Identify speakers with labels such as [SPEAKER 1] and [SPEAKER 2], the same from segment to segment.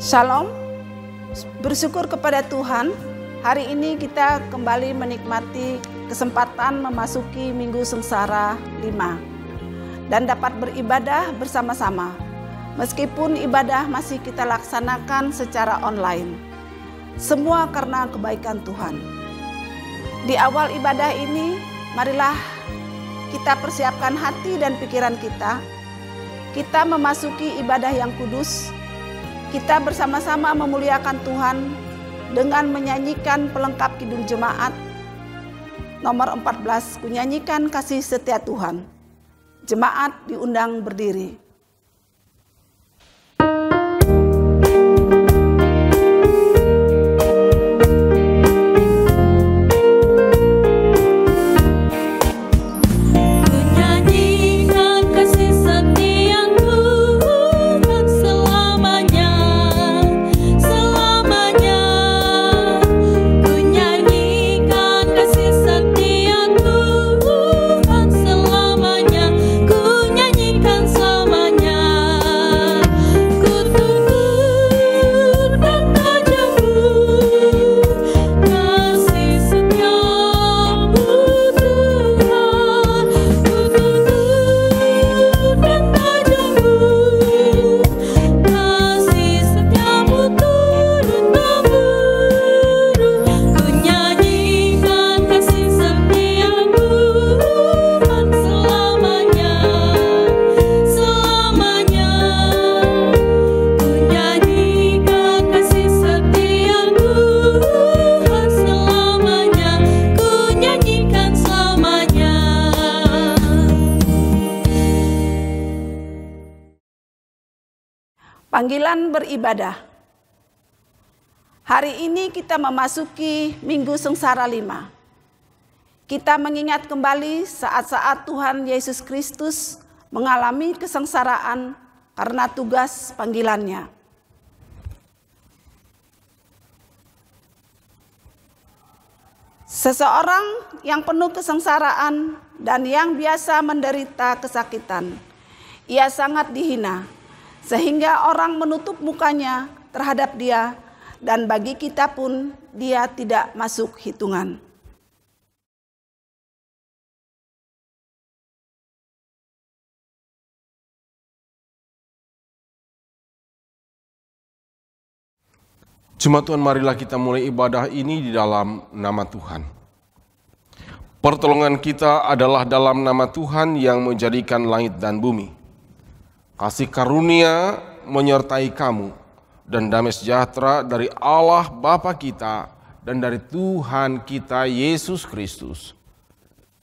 [SPEAKER 1] Shalom, bersyukur kepada Tuhan. Hari ini kita kembali menikmati kesempatan memasuki Minggu Sengsara 5 dan dapat beribadah bersama-sama. Meskipun ibadah masih kita laksanakan secara online, semua karena kebaikan Tuhan. Di awal ibadah ini, marilah kita persiapkan hati dan pikiran kita. Kita memasuki ibadah yang kudus. Kita bersama-sama memuliakan Tuhan dengan menyanyikan pelengkap Kidung Jemaat nomor 14, kunyanyikan kasih setia Tuhan. Jemaat diundang berdiri. Panggilan beribadah. Hari ini kita memasuki Minggu Sengsara 5. Kita mengingat kembali saat-saat Tuhan Yesus Kristus mengalami kesengsaraan karena tugas panggilannya. Seseorang yang penuh kesengsaraan dan yang biasa menderita kesakitan, ia sangat dihina, sehingga orang menutup mukanya terhadap dia, dan bagi kita pun dia tidak masuk hitungan.
[SPEAKER 2] Jemaat Tuhan, marilah kita mulai ibadah ini di dalam nama Tuhan. Pertolongan kita adalah dalam nama Tuhan yang menjadikan langit dan bumi. Kasih karunia menyertai kamu dan damai sejahtera dari Allah Bapa kita dan dari Tuhan kita Yesus Kristus.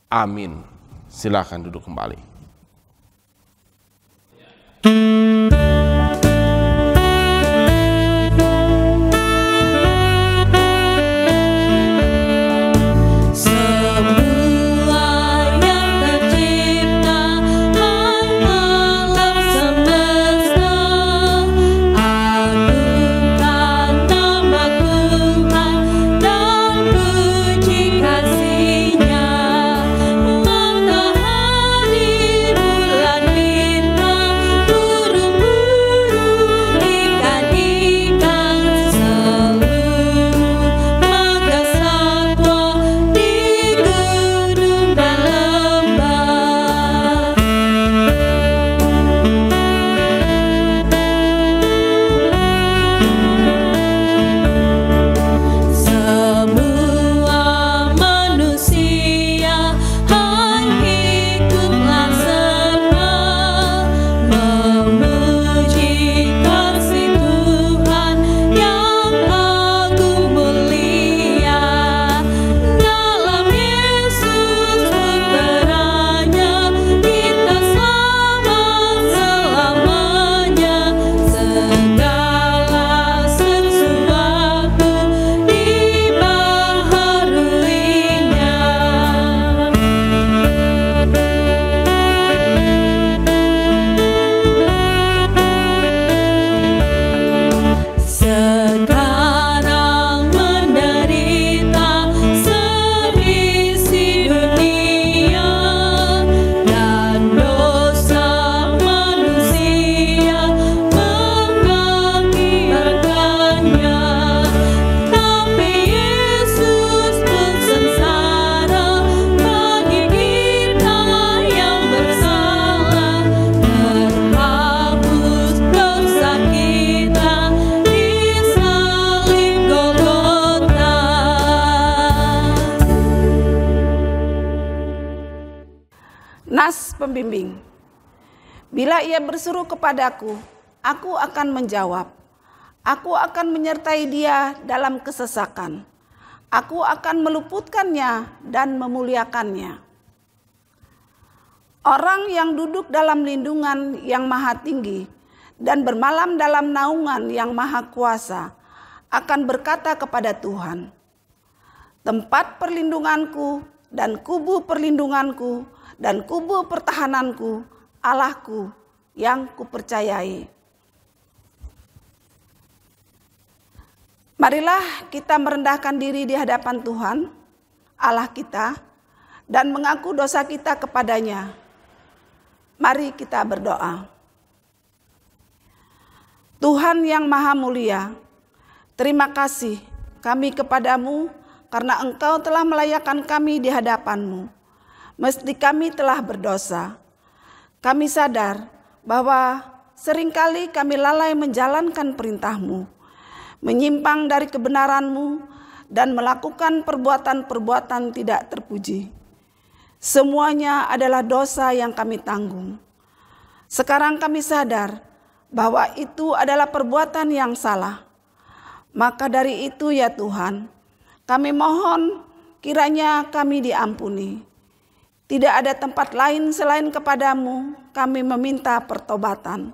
[SPEAKER 2] Amin. Silakan duduk kembali.
[SPEAKER 3] Matahari, bulan, bintang
[SPEAKER 1] Nas pembimbing. Bila ia berseru kepadaku, aku akan menjawab. Aku akan menyertai dia dalam kesesakan. Aku akan meluputkannya dan memuliakannya. Orang yang duduk dalam lindungan yang maha tinggi dan bermalam dalam naungan yang maha kuasa akan berkata kepada Tuhan, tempat perlindunganku dan kubu perlindunganku dan kubu pertahananku, Allahku yang kupercayai. Marilah kita merendahkan diri di hadapan Tuhan, Allah kita, dan mengaku dosa kita kepadanya. Mari kita berdoa. Tuhan yang maha mulia, terima kasih kami kepadamu karena Engkau telah melayakkan kami di hadapan-Mu. Meski kami telah berdosa, kami sadar bahwa seringkali kami lalai menjalankan perintah-Mu, menyimpang dari kebenaran-Mu, dan melakukan perbuatan-perbuatan tidak terpuji. Semuanya adalah dosa yang kami tanggung. Sekarang kami sadar bahwa itu adalah perbuatan yang salah. Maka dari itu ya Tuhan, kami mohon kiranya kami diampuni. Tidak ada tempat lain selain kepadamu kami meminta pertobatan.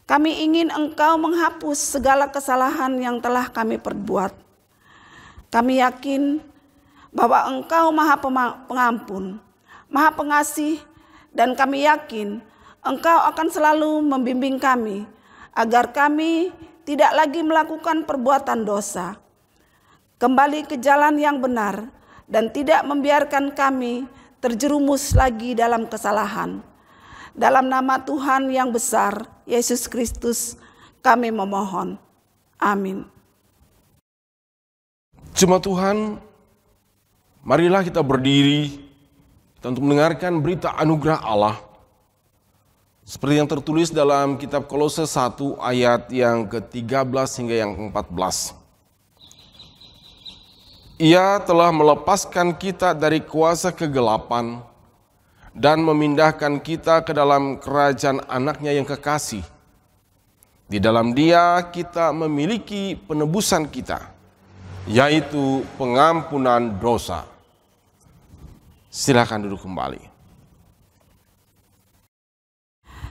[SPEAKER 1] Kami ingin Engkau menghapus segala kesalahan yang telah kami perbuat. Kami yakin bahwa Engkau maha pengampun, maha pengasih, dan kami yakin Engkau akan selalu membimbing kami agar kami tidak lagi melakukan perbuatan dosa, kembali ke jalan yang benar, dan tidak membiarkan kami terjerumus lagi dalam kesalahan. Dalam nama Tuhan yang besar, Yesus Kristus, kami memohon. Amin.
[SPEAKER 2] Jemaat Tuhan, marilah kita berdiri untuk mendengarkan berita anugerah Allah. Seperti yang tertulis dalam kitab Kolose 1 ayat yang ke-13 hingga yang ke-14. Ia telah melepaskan kita dari kuasa kegelapan dan memindahkan kita ke dalam kerajaan anaknya yang kekasih. Di dalam Dia kita memiliki penebusan kita, yaitu pengampunan dosa. Silakan duduk kembali.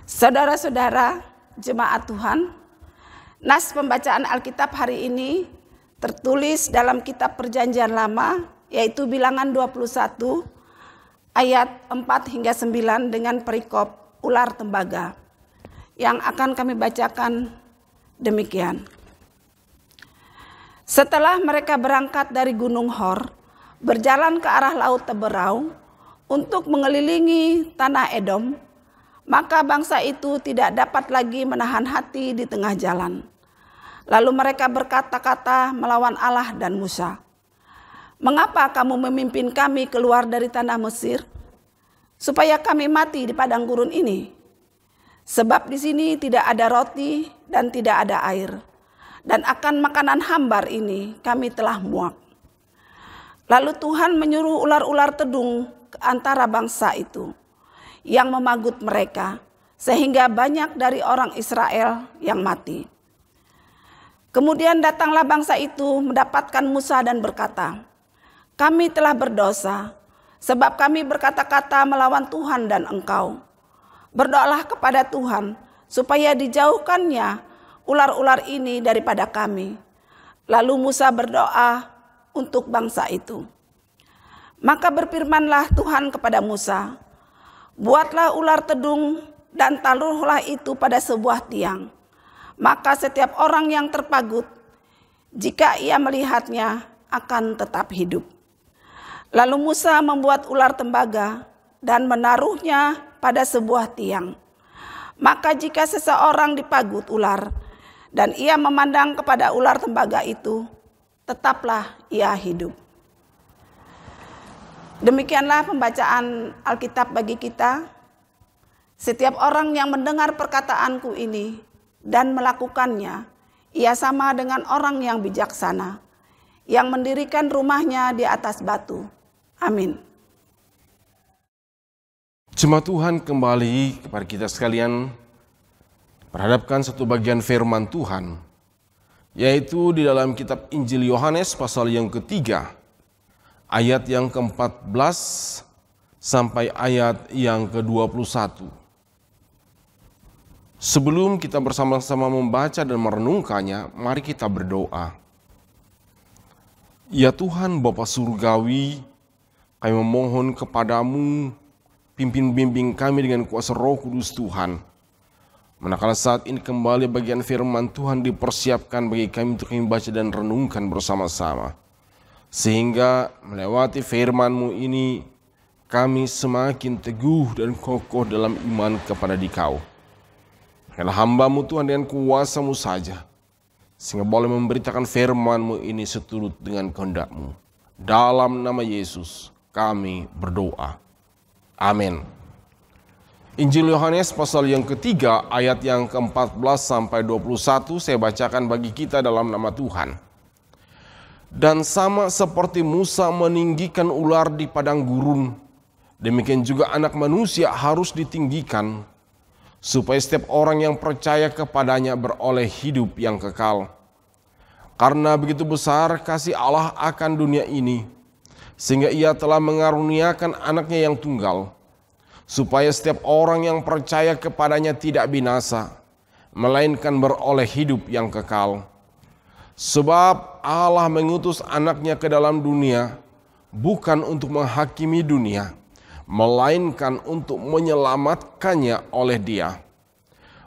[SPEAKER 1] Saudara-saudara, jemaat Tuhan, nas pembacaan Alkitab hari ini tertulis dalam kitab Perjanjian Lama, yaitu Bilangan 21 ayat 4 hingga 9 dengan perikop ular tembaga. Yang akan kami bacakan demikian. Setelah mereka berangkat dari Gunung Hor, berjalan ke arah Laut Teberau untuk mengelilingi tanah Edom, maka bangsa itu tidak dapat lagi menahan hati di tengah jalan. Lalu mereka berkata-kata melawan Allah dan Musa. Mengapa kamu memimpin kami keluar dari tanah Mesir, supaya kami mati di padang gurun ini? Sebab di sini tidak ada roti dan tidak ada air, dan akan makanan hambar ini kami telah muak. Lalu Tuhan menyuruh ular-ular tedung ke antara bangsa itu, yang memagut mereka, sehingga banyak dari orang Israel yang mati. Kemudian datanglah bangsa itu mendapatkan Musa dan berkata, kami telah berdosa, sebab kami berkata-kata melawan Tuhan dan engkau. Berdoalah kepada Tuhan, supaya dijauhkannya ular-ular ini daripada kami. Lalu Musa berdoa untuk bangsa itu. Maka berfirmanlah Tuhan kepada Musa, buatlah ular tedung dan taruhlah itu pada sebuah tiang. Maka setiap orang yang terpagut, jika ia melihatnya, akan tetap hidup. Lalu Musa membuat ular tembaga dan menaruhnya pada sebuah tiang. Maka jika seseorang dipagut ular dan ia memandang kepada ular tembaga itu, tetaplah ia hidup. Demikianlah pembacaan Alkitab bagi kita. Setiap orang yang mendengar perkataanku ini dan melakukannya, ia sama dengan orang yang bijaksana, yang mendirikan rumahnya di atas batu. Amin.
[SPEAKER 2] Jemaat Tuhan, kembali kepada kita sekalian perhadapkan satu bagian firman Tuhan, yaitu di dalam kitab Injil Yohanes pasal yang ketiga, ayat yang ke-14 sampai ayat yang ke-21. Sebelum kita bersama-sama membaca dan merenungkannya, mari kita berdoa. Ya Tuhan Bapa Surgawi, kami memohon kepadamu, pimpin bimbing kami dengan kuasa Roh Kudus Tuhan. Manakala saat ini kembali bagian firman Tuhan dipersiapkan bagi kami untuk kami baca dan renungkan bersama-sama. Sehingga melewati firman-Mu ini kami semakin teguh dan kokoh dalam iman kepada Dikau. Karena hamba-Mu Tuhan dengan kuasa-Mu saja, sehingga boleh memberitakan firman-Mu ini seturut dengan kehendak-Mu. Dalam nama Yesus kami berdoa. Amin. Injil Yohanes pasal yang ketiga ayat yang ke-14 sampai 21 saya bacakan bagi kita dalam nama Tuhan. Dan sama seperti Musa meninggikan ular di padang gurun, demikian juga Anak Manusia harus ditinggikan, supaya setiap orang yang percaya kepadanya beroleh hidup yang kekal. Karena begitu besar kasih Allah akan dunia ini, sehingga Ia telah mengaruniakan Anaknya yang tunggal, supaya setiap orang yang percaya kepadanya tidak binasa, melainkan beroleh hidup yang kekal. Sebab Allah mengutus Anaknya ke dalam dunia, bukan untuk menghakimi dunia, melainkan untuk menyelamatkannya oleh Dia.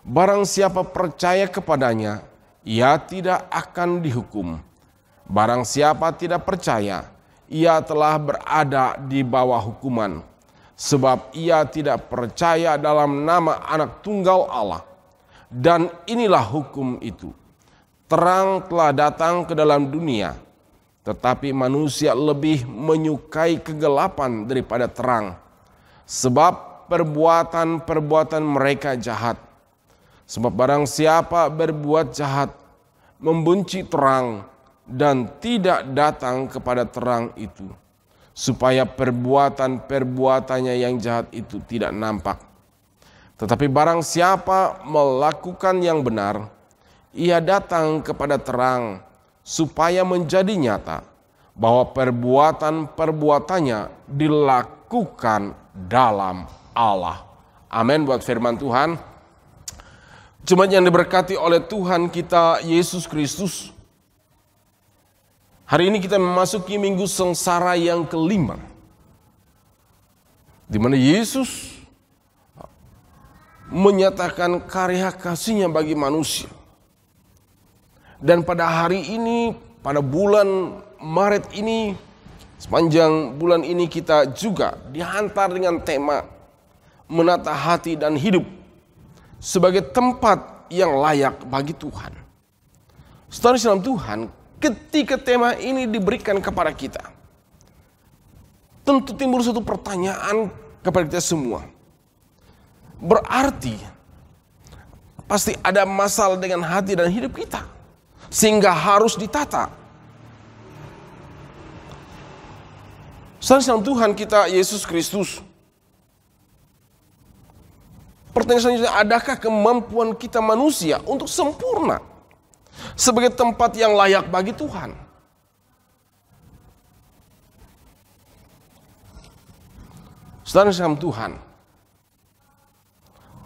[SPEAKER 2] Barang siapa percaya kepadanya, ia tidak akan dihukum. Barang siapa tidak percaya, ia telah berada di bawah hukuman, sebab ia tidak percaya dalam nama Anak Tunggal Allah. Dan inilah hukum itu: terang telah datang ke dalam dunia, tetapi manusia lebih menyukai kegelapan daripada terang, sebab perbuatan-perbuatan mereka jahat. Sebab barang siapa berbuat jahat, membenci terang, dan tidak datang kepada terang itu, supaya perbuatan-perbuatannya yang jahat itu tidak nampak. Tetapi barang siapa melakukan yang benar, ia datang kepada terang, supaya menjadi nyata bahwa perbuatan-perbuatannya dilakukan dalam Allah. Amin buat firman Tuhan. Jemaat yang diberkati oleh Tuhan kita Yesus Kristus, hari ini kita memasuki minggu sengsara yang kelima, di mana Yesus menyatakan karya kasih-Nya bagi manusia. Dan pada hari ini, pada bulan Maret ini, sepanjang bulan ini kita juga dihantar dengan tema menata hati dan hidup sebagai tempat yang layak bagi Tuhan. Saudara dalam Tuhan, ketika tema ini diberikan kepada kita, tentu timbul satu pertanyaan kepada kita semua. Berarti pasti ada masalah dengan hati dan hidup kita, sehingga harus ditata. Saudara dalam Tuhan kita Yesus Kristus, pertanyaan selanjutnya, adakah kemampuan kita manusia untuk sempurna sebagai tempat yang layak bagi Tuhan? Saudara dalam Tuhan,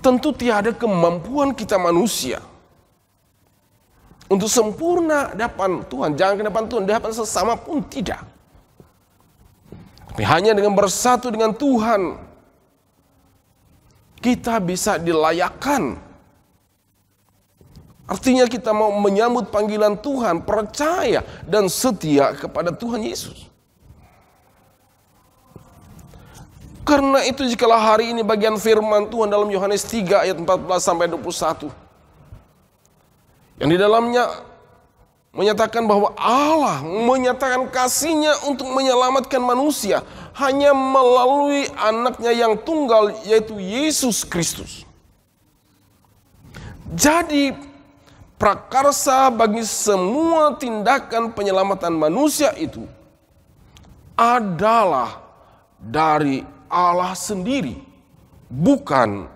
[SPEAKER 2] tentu tiada kemampuan kita manusia untuk sempurna di hadapan Tuhan. Jangan ke depan Tuhan, di hadapan sesama pun tidak. Tapi hanya dengan bersatu dengan Tuhan, kita bisa dilayakkan. Artinya kita mau menyambut panggilan Tuhan, percaya dan setia kepada Tuhan Yesus. Karena itu jikalau hari ini bagian firman Tuhan dalam Yohanes 3 ayat 14 sampai 21, yang di dalamnya menyatakan bahwa Allah menyatakan kasih-Nya untuk menyelamatkan manusia hanya melalui Anaknya yang tunggal, yaitu Yesus Kristus. Jadi prakarsa bagi semua tindakan penyelamatan manusia itu adalah dari Allah sendiri. bukan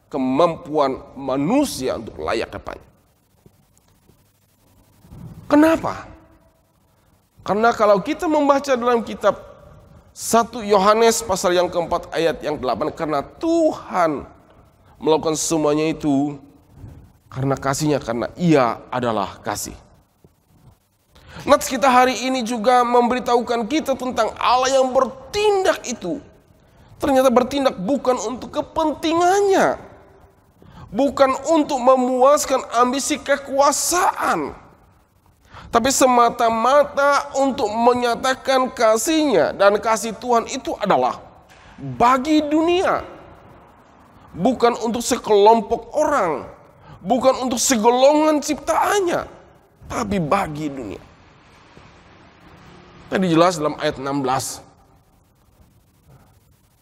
[SPEAKER 2] kemampuan manusia untuk layak depannya. Kenapa? Karena kalau kita membaca dalam kitab 1 Yohanes pasal yang keempat ayat yang 8, karena Tuhan melakukan semuanya itu karena kasih-Nya, karena Ia adalah kasih. Nats kita hari ini juga memberitahukan kita tentang Allah yang bertindak itu. Ternyata bertindak bukan untuk kepentingannya, bukan untuk memuaskan ambisi kekuasaan, tapi semata-mata untuk menyatakan kasih-Nya. Dan kasih Tuhan itu adalah bagi dunia, bukan untuk sekelompok orang, bukan untuk segolongan ciptaannya, tapi bagi dunia. Tadi jelas dalam ayat 16.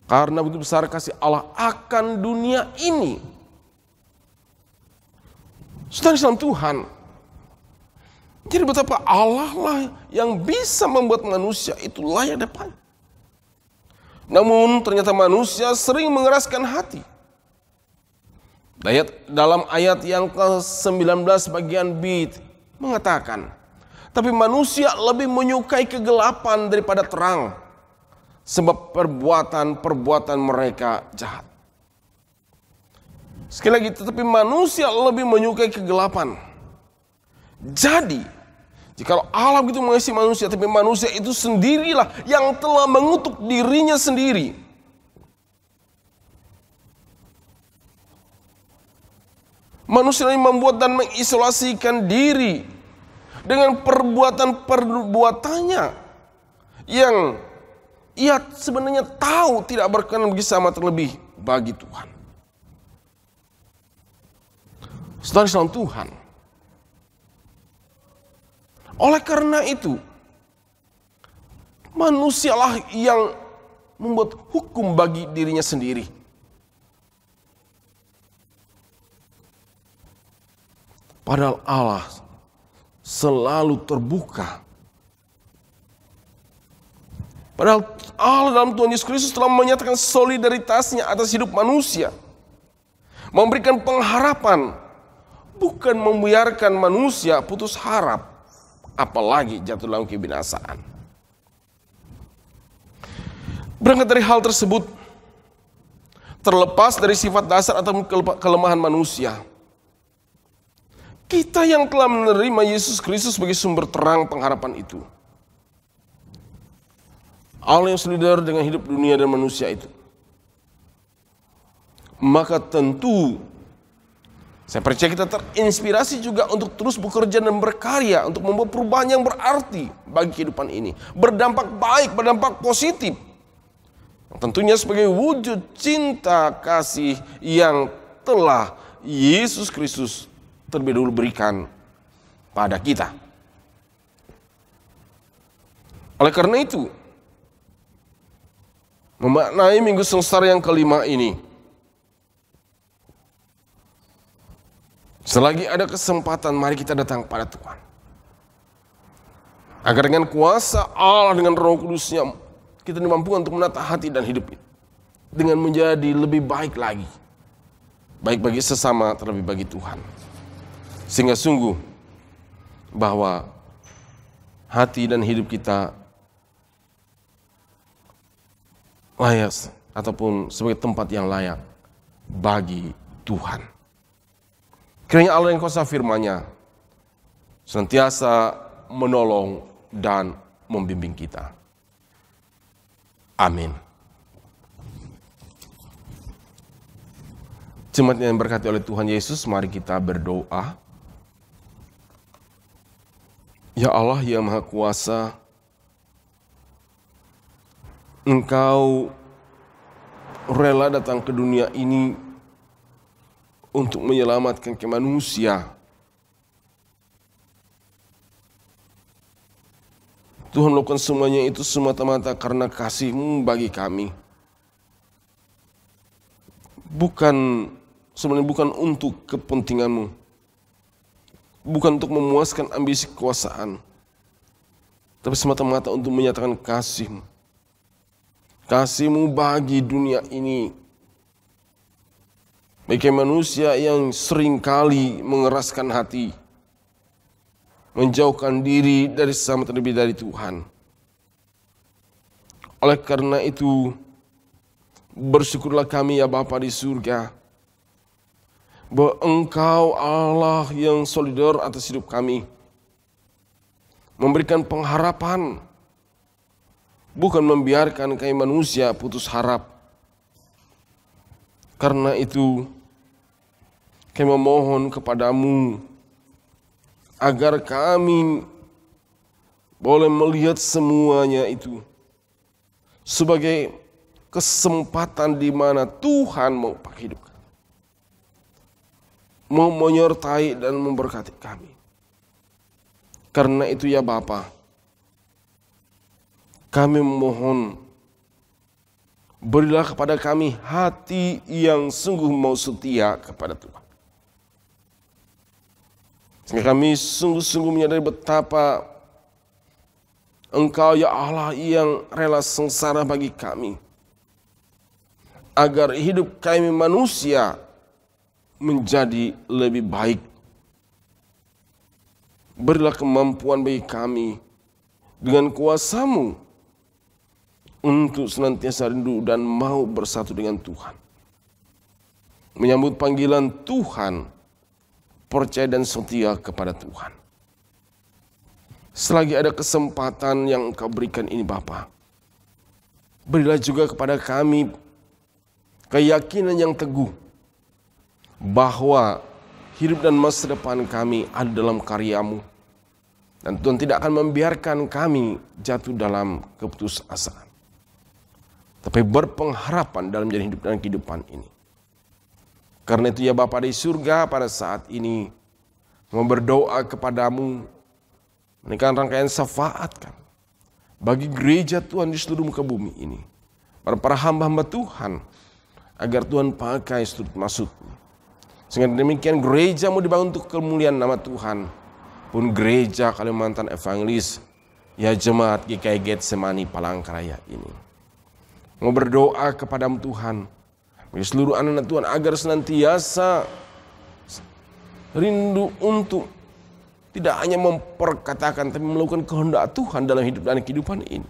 [SPEAKER 2] Karena begitu besar kasih Allah akan dunia ini. Saudara dalam Tuhan. Jadi betapa Allah lah yang bisa membuat manusia itu layak depan. Namun ternyata manusia sering mengeraskan hati. Dalam ayat yang ke-19 bagian B mengatakan, tapi manusia lebih menyukai kegelapan daripada terang, sebab perbuatan-perbuatan mereka jahat. Sekali lagi, tetapi manusia lebih menyukai kegelapan. Jadi, jika Allah begitu mengasihi manusia, tapi manusia itu sendirilah yang telah mengutuk dirinya sendiri. Manusia ini membuat dan mengisolasikan diri dengan perbuatan-perbuatannya yang ia sebenarnya tahu tidak berkenan bagi sama, terlebih bagi Tuhan. Saudara dalam Tuhan. Oleh karena itu, manusialah yang membuat hukum bagi dirinya sendiri. Padahal Allah selalu terbuka. Padahal Allah dalam Tuhan Yesus Kristus telah menyatakan solidaritasnya atas hidup manusia. Memberikan pengharapan, bukan membiarkan manusia putus harap, apalagi jatuh dalam kebinasaan. Berangkat dari hal tersebut, terlepas dari sifat dasar atau kelemahan manusia, kita yang telah menerima Yesus Kristus sebagai sumber terang pengharapan itu, Allah yang solidar dengan hidup dunia dan manusia itu, maka tentu saya percaya kita terinspirasi juga untuk terus bekerja dan berkarya untuk membuat perubahan yang berarti bagi kehidupan ini, berdampak baik, berdampak positif, tentunya sebagai wujud cinta kasih yang telah Yesus Kristus terlebih dahulu berikan pada kita. Oleh karena itu, memaknai Minggu Sengsara yang kelima ini, selagi ada kesempatan, mari kita datang pada Tuhan. Agar dengan kuasa Allah, dengan Roh Kudus-Nya, kita dimampukan untuk menata hati dan hidup ini dengan menjadi lebih baik lagi. Baik bagi sesama, terlebih bagi Tuhan. Sehingga sungguh bahwa hati dan hidup kita layak ataupun sebagai tempat yang layak bagi Tuhan. Kiranya Allah yang kuasa firman-Nya senantiasa menolong dan membimbing kita. Amin. Jemaat yang berkati oleh Tuhan Yesus, mari kita berdoa. Ya Allah yang Maha Kuasa, Engkau rela datang ke dunia ini untuk menyelamatkan manusia. Tuhan melakukan semuanya itu semata-mata karena kasih-Mu bagi kami. Sebenarnya bukan untuk kepentingan-Mu. Bukan untuk memuaskan ambisi kekuasaan. Tapi semata-mata untuk menyatakan kasih-Mu. Kasih-Mu bagi dunia ini. Bagi manusia yang seringkali mengeraskan hati, menjauhkan diri dari sesama terlebih dari Tuhan. Oleh karena itu, bersyukurlah kami ya Bapa di surga, bahwa Engkau Allah yang solidar atas hidup kami, memberikan pengharapan, bukan membiarkan kami manusia putus harap. Karena itu, kami memohon kepadamu agar kami boleh melihat semuanya itu sebagai kesempatan di mana Tuhan mau pakai hidup kami, mau menyertai dan memberkati kami. Karena itu ya Bapa, kami memohon, berilah kepada kami hati yang sungguh mau setia kepada Tuhan. Sehingga kami sungguh-sungguh menyadari betapa Engkau ya Allah yang rela sengsara bagi kami, agar hidup kami manusia menjadi lebih baik. Berilah kemampuan bagi kami dengan kuasa-Mu untuk senantiasa rindu dan mau bersatu dengan Tuhan. Menyambut panggilan Tuhan, percaya dan setia kepada Tuhan. Selagi ada kesempatan yang Engkau berikan ini Bapa, berilah juga kepada kami keyakinan yang teguh bahwa hidup dan masa depan kami ada dalam karya-Mu. Dan Tuhan tidak akan membiarkan kami jatuh dalam keputusasaan, tapi berpengharapan dalam jalan hidup dan kehidupan ini. Karena itu ya Bapa di surga, pada saat ini mau berdoa kepadamu, menaikkan rangkaian syafaat kami bagi gereja Tuhan di seluruh muka bumi ini, para hamba-hamba Tuhan, agar Tuhan pakai seluruh maksud-Mu. Sehingga demikian gereja-Mu dibangun untuk kemuliaan nama Tuhan. Pun gereja Kalimantan Evangelis, ya jemaat GKI Getsemani Palangkaraya ini, mau berdoa kepada Tuhan, bagi seluruh anak-anak Tuhan, agar senantiasa rindu untuk tidak hanya memperkatakan, tapi melakukan kehendak Tuhan dalam hidup dan kehidupan ini.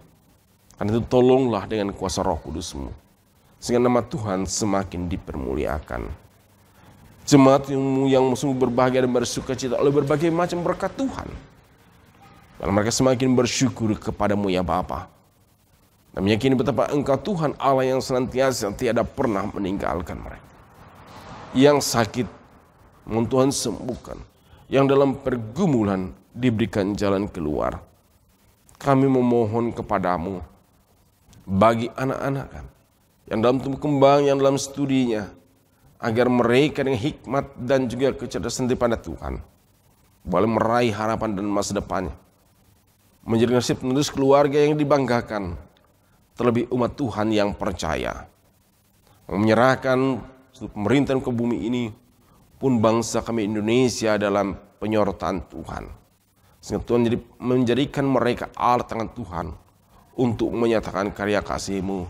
[SPEAKER 2] Karena itu tolonglah dengan kuasa Roh Kudus-Mu, sehingga nama Tuhan semakin dipermuliakan. Jemaat yang sungguh berbahagia dan bersuka cita oleh berbagai macam berkat Tuhan, kalau mereka semakin bersyukur kepadamu ya Bapa, dan meyakini betapa Engkau Tuhan Allah yang senantiasa tiada pernah meninggalkan mereka. Yang sakit mohon Tuhan sembuhkan, yang dalam pergumulan diberikan jalan keluar. Kami memohon kepadamu bagi anak-anak yang dalam tumbuh kembang, yang dalam studinya, agar mereka dengan hikmat dan juga kecerdasan daripada Tuhan boleh meraih harapan dan masa depannya, menjadi nasib penerus keluarga yang dibanggakan, terlebih umat Tuhan yang percaya, menyerahkan pemerintahan ke bumi ini pun bangsa kami Indonesia dalam penyorotan Tuhan, sehingga Tuhan menjadikan mereka alat tangan Tuhan untuk menyatakan karya kasih-Mu.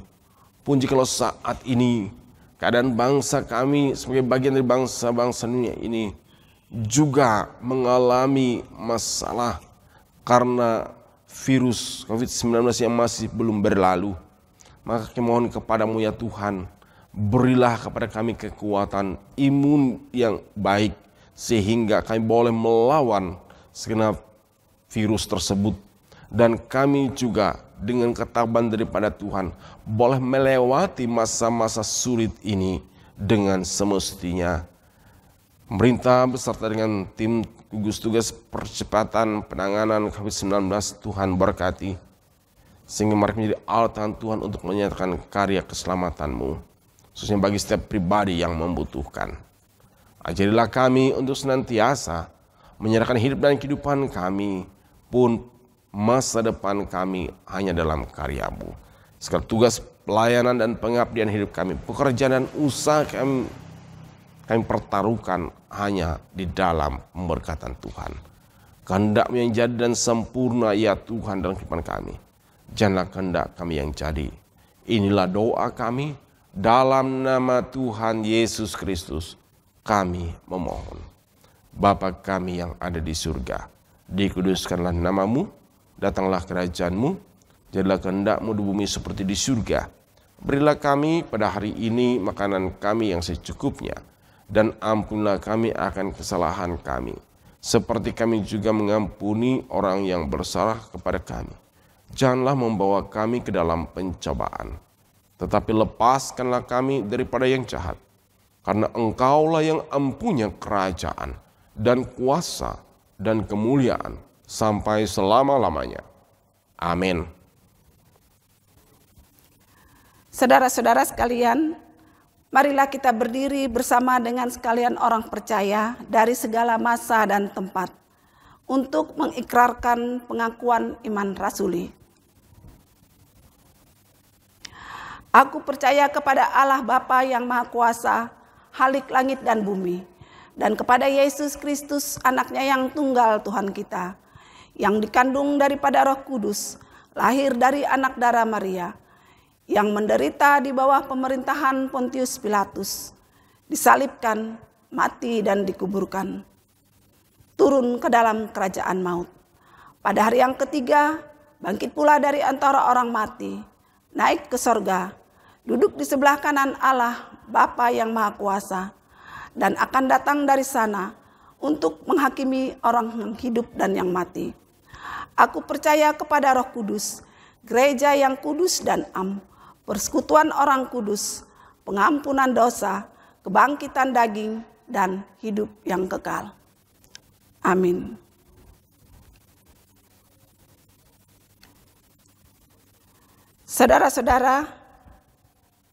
[SPEAKER 2] Pun jikalau saat ini keadaan bangsa kami sebagai bagian dari bangsa-bangsa dunia ini juga mengalami masalah karena virus COVID-19 yang masih belum berlalu, maka kami mohon kepadamu ya Tuhan, berilah kepada kami kekuatan imun yang baik, sehingga kami boleh melawan segenap virus tersebut. Dan kami juga dengan ketabahan daripada Tuhan boleh melewati masa-masa sulit ini dengan semestinya. Pemerintah beserta dengan tim gugus tugas percepatan penanganan COVID-19, Tuhan berkati, sehingga mereka menjadi alat tangan Tuhan untuk menyatakan karya keselamatan-Mu, khususnya bagi setiap pribadi yang membutuhkan. Ajarilah kami untuk senantiasa menyerahkan hidup dan kehidupan kami, pun masa depan kami hanya dalam karya-Mu. Segala tugas pelayanan dan pengabdian hidup kami, pekerjaan dan usaha kami pertaruhkan hanya di dalam pemberkatan Tuhan. Kehendak-Mu yang jadi dan sempurna ya Tuhan dalam kehidupan kami. Janganlah kehendak kami yang jadi. Inilah doa kami dalam nama Tuhan Yesus Kristus, kami memohon. Bapa kami yang ada di surga, dikuduskanlah namamu, datanglah kerajaan-Mu, jadilah kehendak-Mu di bumi seperti di surga. Berilah kami pada hari ini makanan kami yang secukupnya, dan ampunilah kami akan kesalahan kami, seperti kami juga mengampuni orang yang bersalah kepada kami. Janganlah membawa kami ke dalam pencobaan, tetapi lepaskanlah kami daripada yang jahat. Karena Engkaulah yang empunya kerajaan dan kuasa dan kemuliaan sampai selama-lamanya. Amin.
[SPEAKER 1] Saudara-saudara sekalian, marilah kita berdiri bersama dengan sekalian orang percaya dari segala masa dan tempat untuk mengikrarkan pengakuan iman rasuli. Aku percaya kepada Allah Bapa yang Maha Kuasa, Khalik langit dan bumi, dan kepada Yesus Kristus, anaknya yang tunggal Tuhan kita, yang dikandung daripada Roh Kudus, lahir dari anak darah Maria, yang menderita di bawah pemerintahan Pontius Pilatus, disalibkan, mati dan dikuburkan, turun ke dalam kerajaan maut. Pada hari yang ketiga, bangkit pula dari antara orang mati, naik ke sorga, duduk di sebelah kanan Allah Bapa yang Maha Kuasa, dan akan datang dari sana untuk menghakimi orang yang hidup dan yang mati. Aku percaya kepada Roh Kudus, gereja yang kudus dan am, persekutuan orang kudus, pengampunan dosa, kebangkitan daging, dan hidup yang kekal. Amin. Saudara-saudara,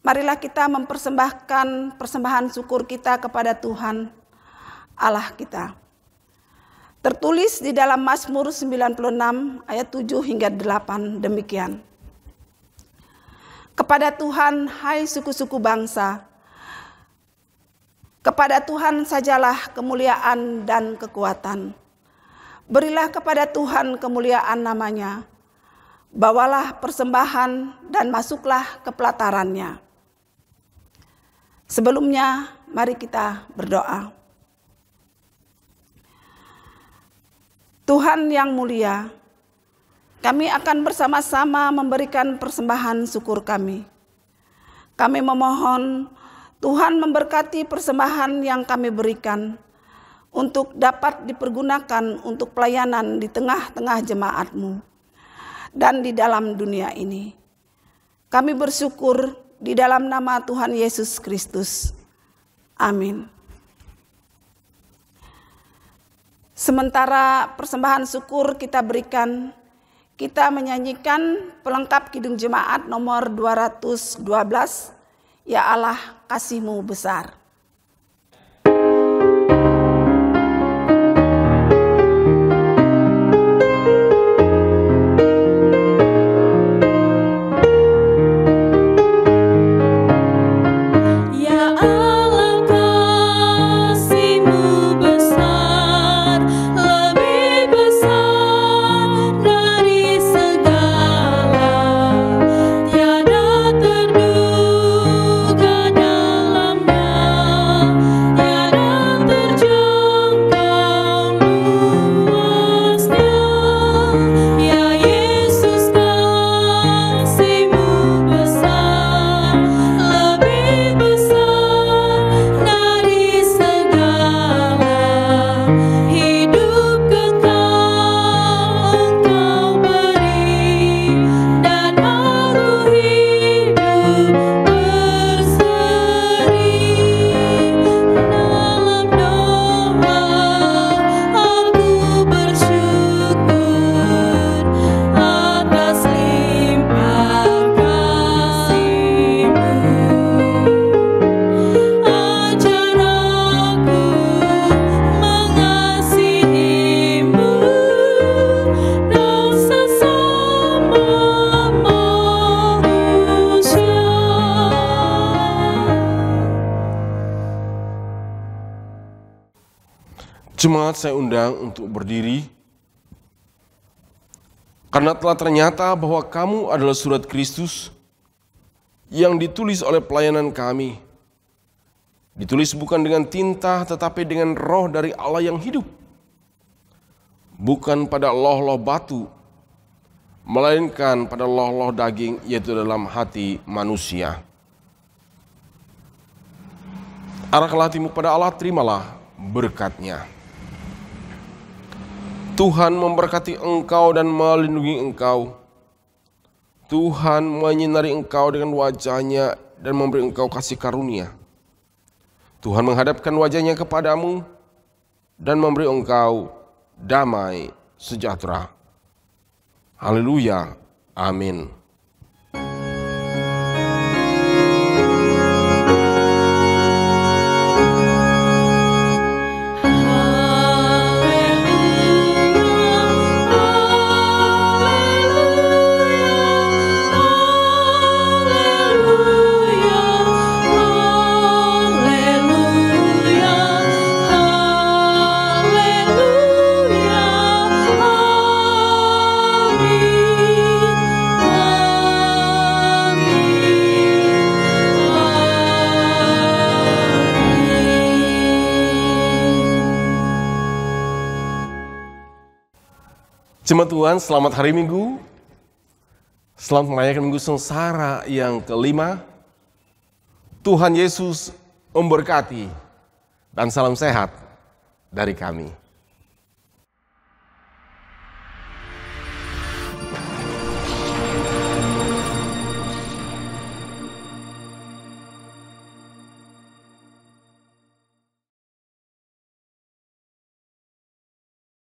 [SPEAKER 1] marilah kita mempersembahkan persembahan syukur kita kepada Tuhan Allah kita. Tertulis di dalam Mazmur 96 ayat 7 hingga 8 demikian. Kepada Tuhan, hai suku-suku bangsa, kepada Tuhan sajalah kemuliaan dan kekuatan. Berilah kepada Tuhan kemuliaan namanya. Bawalah persembahan dan masuklah ke pelatarannya. Sebelumnya, mari kita berdoa. Tuhan yang mulia, kami akan bersama-sama memberikan persembahan syukur kami. Kami memohon Tuhan memberkati persembahan yang kami berikan untuk dapat dipergunakan untuk pelayanan di tengah-tengah jemaat-Mu dan di dalam dunia ini. Kami bersyukur di dalam nama Tuhan Yesus Kristus. Amin. Sementara persembahan syukur kita berikan, kita menyanyikan pelengkap Kidung Jemaat nomor 212, Ya Allah kasih-Mu besar.
[SPEAKER 2] Jemaat saya undang untuk berdiri, karena telah ternyata bahwa kamu adalah surat Kristus yang ditulis oleh pelayanan kami, Ditulis bukan dengan tinta tetapi dengan roh dari Allah yang hidup. Bukan pada loh-loh batu, melainkan pada loh-loh daging, yaitu dalam hati manusia. Arahkanlah hatimu pada Allah, terimalah berkat-Nya. Tuhan memberkati engkau dan melindungi engkau. Tuhan menyinari engkau dengan wajah-Nya dan memberi engkau kasih karunia. Tuhan menghadapkan wajah-Nya kepadamu dan memberi engkau damai sejahtera. Haleluya. Amin. Jemaat Tuhan, selamat hari Minggu. Selamat merayakan Minggu Sengsara yang kelima. Tuhan Yesus memberkati dan salam sehat dari kami.